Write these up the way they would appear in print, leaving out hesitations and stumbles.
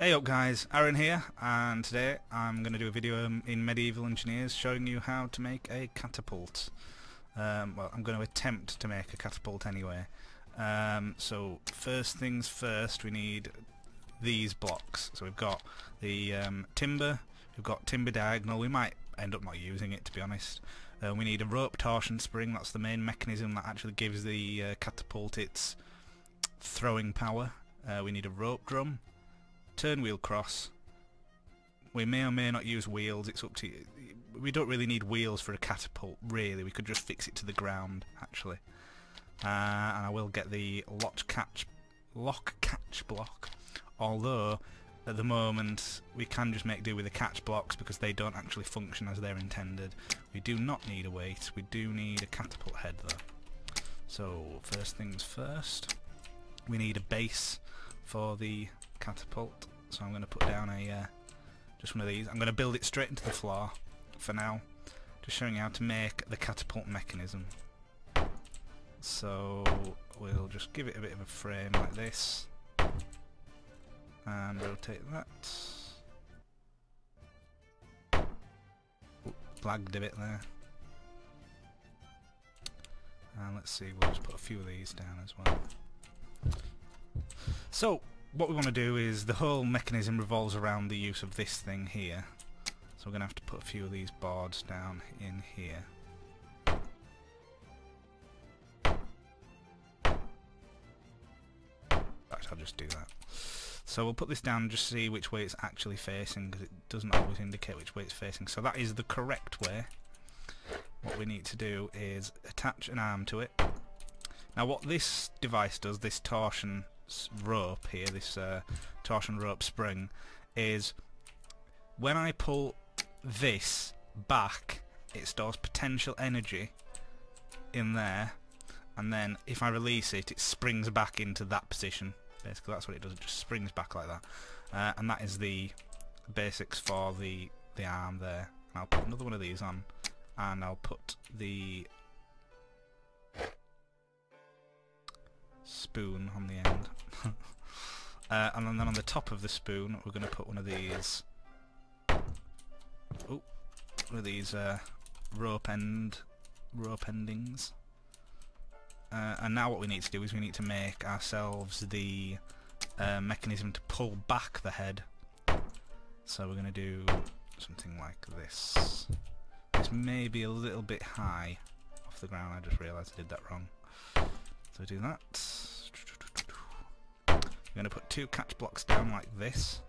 Hey up guys, Aaron here, and today I'm going to do a video in Medieval Engineers showing you how to make a catapult. Well, I'm going to attempt to make a catapult anyway. So first things first, we need these blocks. So we've got the timber, we've got timber diagonal. We might end up not using it, to be honest. We need a rope torsion spring. That's the main mechanism that actually gives the catapult its throwing power. We need a rope drum, turn wheel cross. We may or may not use wheels, it's up to you. We don't really need wheels for a catapult, really. We could just fix it to the ground, actually. And I will get the lock catch block, although at the moment we can just make do with the catch blocks because they don't actually function as they're intended. We do not need a weight, we do need a catapult head though. So first things first, we need a base for the catapult, so I'm going to put down a just one of these. I'm going to build it straight into the floor for now, just showing you how to make the catapult mechanism. So we'll just give it a bit of a frame like this and rotate that. Oop, lagged a bit there. And let's see, we'll just put a few of these down as well. So what we want to do is, the whole mechanism revolves around the use of this thing here. So we're going to have to put a few of these boards down in here. Actually, I'll just do that. So we'll put this down and just see which way it's actually facing, because it doesn't always indicate which way it's facing. So that is the correct way. What we need to do is attach an arm to it. Now what this device does, this torsion rope here, this torsion rope spring, is when I pull this back, it stores potential energy in there, and then if I release it, it springs back into that position. Basically that's what it does, it just springs back like that. And that is the basics for the arm there. And I'll put another one of these on, and I'll put the spoon on the end. And then on the top of the spoon we're going to put one of these rope endings. And now what we need to do is we need to make ourselves the mechanism to pull back the head. So we're going to do something like this. This may be a little bit high off the ground, I just realised I did that wrong. So do that. We're going to put two catch blocks down like this,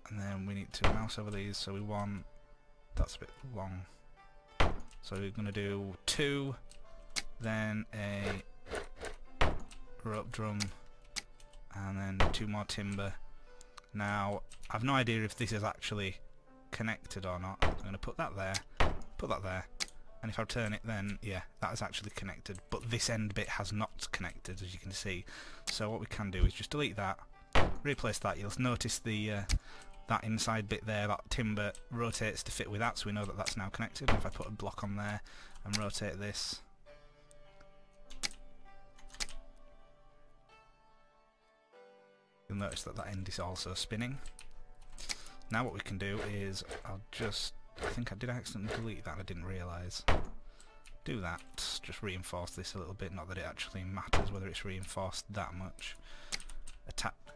and then we need to mouse over these. So we want, that's a bit long, so we're going to do two, then a rope drum, and then two more timber. Now I've no idea if this is actually connected or not. I'm going to put that there, and if I turn it, then yeah, that is actually connected, but this end bit has not connected, as you can see. So what we can do is just delete that, replace that. You'll notice the that inside bit there, that timber, rotates to fit with that, so we know that that's now connected. And if I put a block on there and rotate this, you'll notice that that end is also spinning. Now what we can do is, I think I did accidentally delete that, I didn't realise. Do that, just reinforce this a little bit, not that it actually matters whether it's reinforced that much.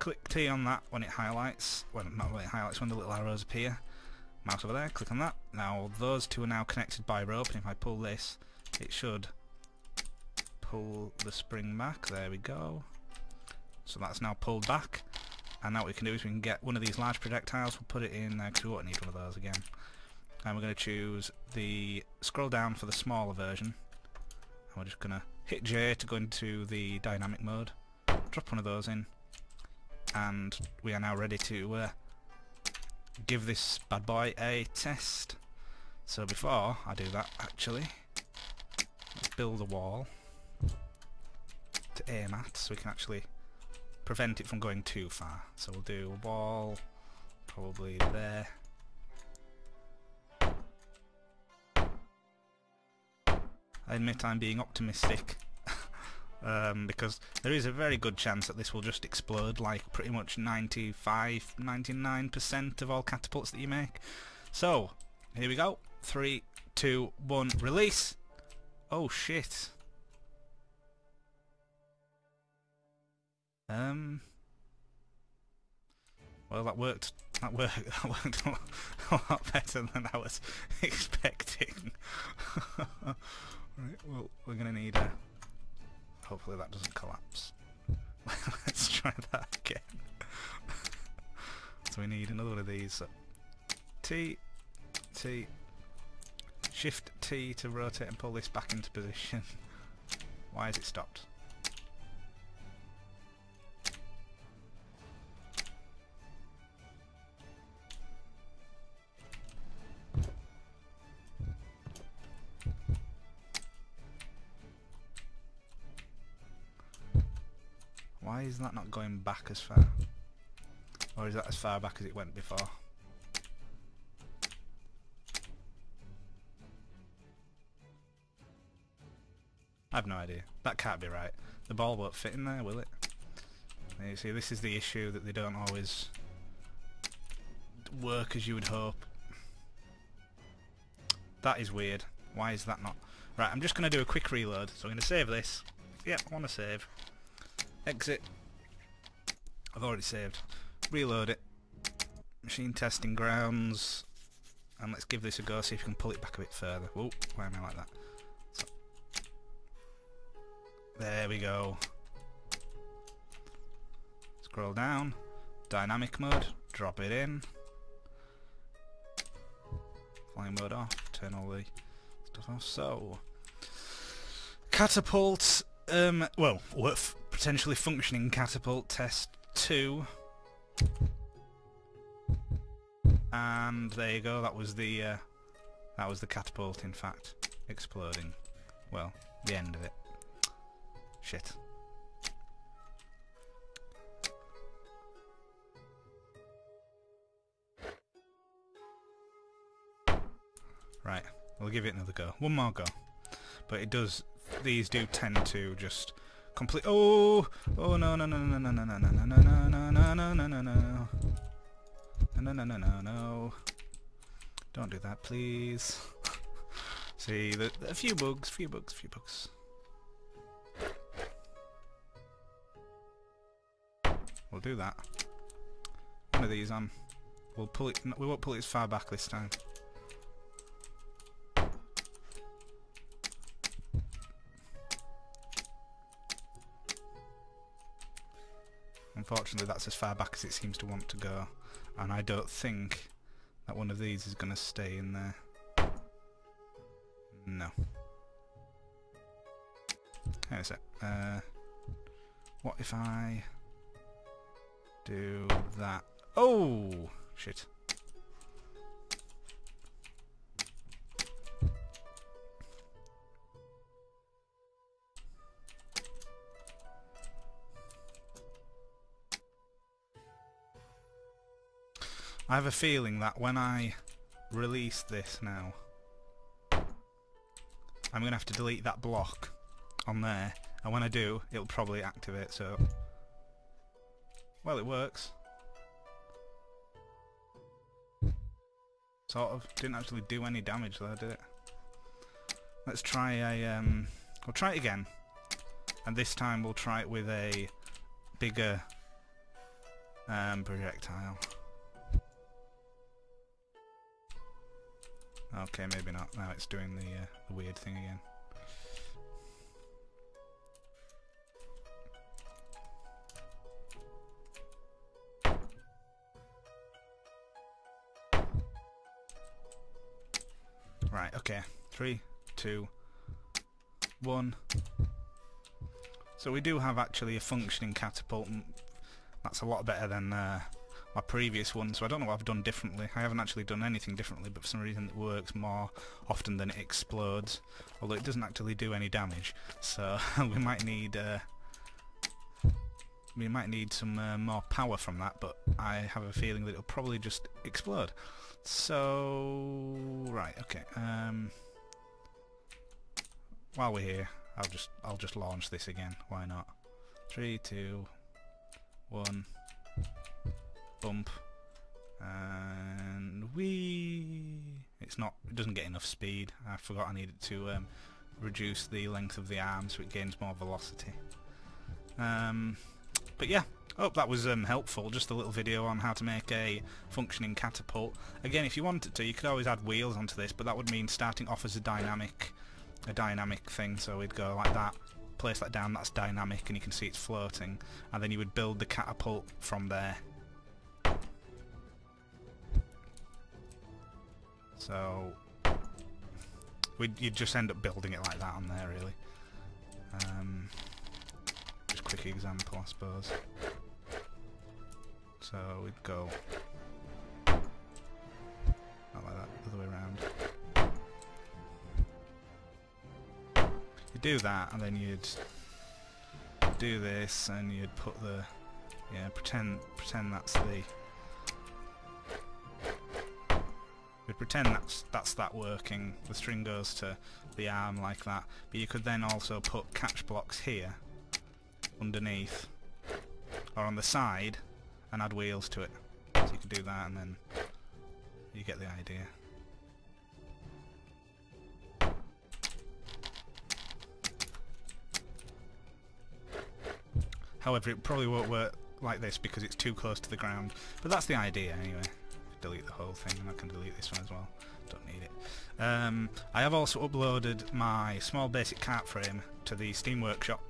Click T on that when it highlights, well not when it highlights, when the little arrows appear. Mouse over there, click on that. Now those two are now connected by rope, and if I pull this, it should pull the spring back. There we go. So that's now pulled back, and now what we can do is we can get one of these large projectiles, we'll put it in there because we won't need one of those again. And we're going to choose the scroll down for the smaller version, and we're just going to hit J to go into the dynamic mode, drop one of those in, and we are now ready to give this bad boy a test. So before I do that, actually, let's build a wall to aim at so we can actually prevent it from going too far. So we'll do a wall probably there. I admit I'm being optimistic. because there is a very good chance that this will just explode like pretty much 99% of all catapults that you make. So, here we go. 3, 2, 1, release! Oh shit. Well, that worked. That worked a lot better than I was expecting. Right, well, we're gonna need a... Hopefully that doesn't collapse. Let's try that again. So we need another one of these. So T, T, Shift T to rotate and pull this back into position. Why has it stopped? Why is that not going back as far? Or is that as far back as it went before? I have no idea. That can't be right. The ball won't fit in there, will it? You see, this is the issue, that they don't always work as you would hope. That is weird. Why is that not... Right, I'm just going to do a quick reload. So I'm going to save this. Yep, I want to save. Exit. I've already saved. Reload it. Machine testing grounds. And let's give this a go, see if we can pull it back a bit further. Whoa, why am I like that? So, there we go. Scroll down. Dynamic mode. Drop it in. Flying mode off. Turn all the stuff off. So, Catapult. Well, potentially functioning catapult test 2. And there you go. That was the catapult. In fact, exploding. Well, the end of it. Shit. Right, we'll give it another go. One more go. But it does. These do tend to just complete. Oh no no no no no no no no no no no no no no no no no no no! Don't do that, please. See, a few bugs. We'll do that. One of these on. We'll pull it. We won't pull it as far back this time. Unfortunately, that's as far back as it seems to want to go, and I don't think that one of these is going to stay in there. No. Hang on a sec. What if I do that? Oh! Shit. I have a feeling that when I release this now, I'm going to have to delete that block on there, and when I do, it'll probably activate, so... Well, it works. Sort of. Didn't actually do any damage though, did it? Let's try a... we'll try it again, and this time we'll try it with a bigger projectile. Okay, maybe not. Now it's doing the weird thing again. Right, okay. 3, 2, 1. So we do have actually a functioning catapult, and that's a lot better than my previous one, so I don't know what I've done differently. I haven't actually done anything differently, but for some reason it works more often than it explodes, although it doesn't actually do any damage, so we might need some more power from that, but I have a feeling that it'll probably just explode. So, right, okay, while we're here, I'll just launch this again. Why not? 3, 2, 1, bump, and it doesn't get enough speed. I forgot I needed to reduce the length of the arm so it gains more velocity. But yeah, hope that was helpful. Just a little video on how to make a functioning catapult. Again, if you wanted to, you could always add wheels onto this, but that would mean starting off as a dynamic thing. So we'd go like that, place that down, that's dynamic, and you can see it's floating, and then you would build the catapult from there. So you'd just end up building it like that on there, really. Just quick example, I suppose. So we'd go not like that, the other way around. You do that, and then you'd do this, and you'd put the pretend that's the. We'd pretend that's that working. The string goes to the arm like that, but you could then also put catch blocks here, underneath, or on the side, and add wheels to it. So you could do that, and then you get the idea. However, it probably won't work like this because it's too close to the ground, but that's the idea anyway. Delete the whole thing, and I can delete this one as well. Don't need it. I have also uploaded my small basic kart frame to the Steam Workshop,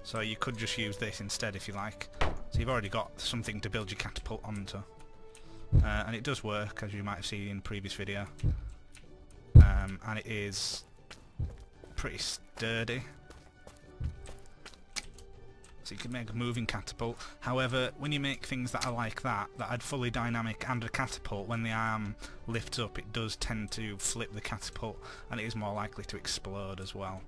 so you could just use this instead if you like. So you've already got something to build your catapult onto, and it does work, as you might have seen in the previous video, and it is pretty sturdy. So you can make a moving catapult. However, when you make things that are like that are fully dynamic and a catapult, when the arm lifts up it does tend to flip the catapult, and it is more likely to explode as well.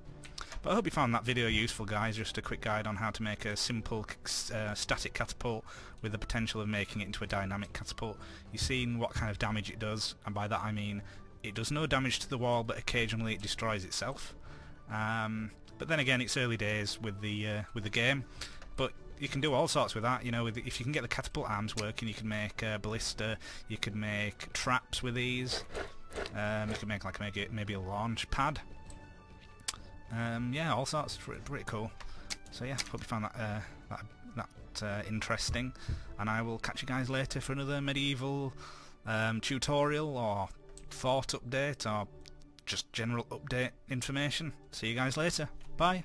But I hope you found that video useful, guys. Just a quick guide on how to make a simple static catapult with the potential of making it into a dynamic catapult. You've seen what kind of damage it does, and by that I mean it does no damage to the wall, but occasionally it destroys itself. But then again, it's early days with the game, but you can do all sorts with that. You know, if you can get the catapult arms working, you can make a ballista, you could make traps with these, you can make like maybe a launch pad. Yeah, all sorts. Pretty cool. So yeah, hope you found that interesting, and I will catch you guys later for another medieval tutorial or thought update or just general update information. See you guys later. Bye.